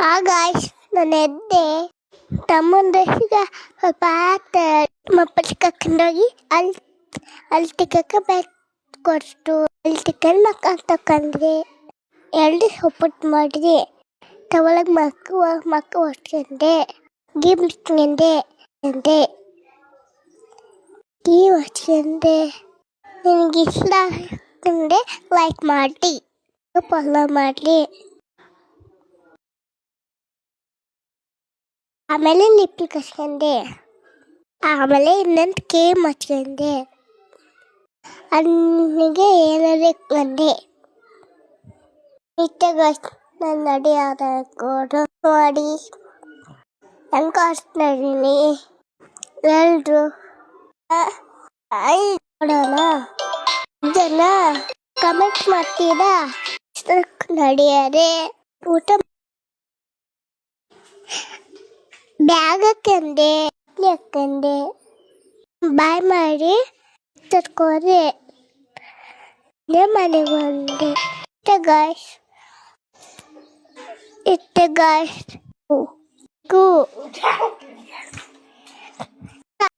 Guys ನಾನು ಎದ್ದೆ ತಮ್ಮಂದೀಗ ಸ್ವಲ್ಪ ಆತ ಮಪ್ಪಲ್ಲಿ ಕರ್ಕೊಂಡೋಗಿ ಅಲ್ಲಿ ತಿಕ್ಕಕ್ಕೆ ಬ್ಯಾಗ್ ಕೊಟ್ಟು ಅಲ್ಲಿ ತಿಕ್ಕಲ್ಲಿ ತಕೊಂಡ್ರಿ ಎರಡು ಒಪ್ಪಟ್ಟು ಮಾಡಿದೆ ತಗೊಳಗೆ ಮಕ್ಕ ಹೊಡ್ಕೊಂಡೆ ಗೀಮ್ ಇಟ್ಕೊಂಡೆ ಟೀ ಹೊಡ್ಕೊಂಡೆ ನಿನಗೆ ಇಷ್ಟ ಹಾಕೊಂಡೆ ಲೈಕ್ ಮಾಡಿ ಫಾಲೋ ಮಾಡಲಿ. ಆಮೇಲೆ ಲಿಪ್ಪಿಗೆ ಕಚ್ಕೊಂಡೆ, ಆಮೇಲೆ ಇನ್ನೊಂದು ಗೇಮ್ ಹಚ್ಕೊಂಡೆ, ಅವನಿಗೆ ಏನಾದ್ರು ಇಟ್ಕೊಂಡೆ. ನನ್ನ ನಡಿ ಆಡೋದು ನೋಡಿ ಹೆಂಗೆ ಕಾಡ್ಸ್ತೀನಿ ಎಲ್ರು ನೋಡೋಣ ಜನ ಕಮೆಂಟ್ ಮಾಡ್ತೀರಾ ನಡಿಯಾರೆ ಊಟ ಬ್ಯಾಗ್ ಹಾಕೊಂಡೆ ಬಾಯ್ ಮಾಡಿ ತರ್ಕೋದೆ ಮನೆಗೆ ಬಂದೆ. ಇತ್ತೆ ಗಾಯ್ಸ್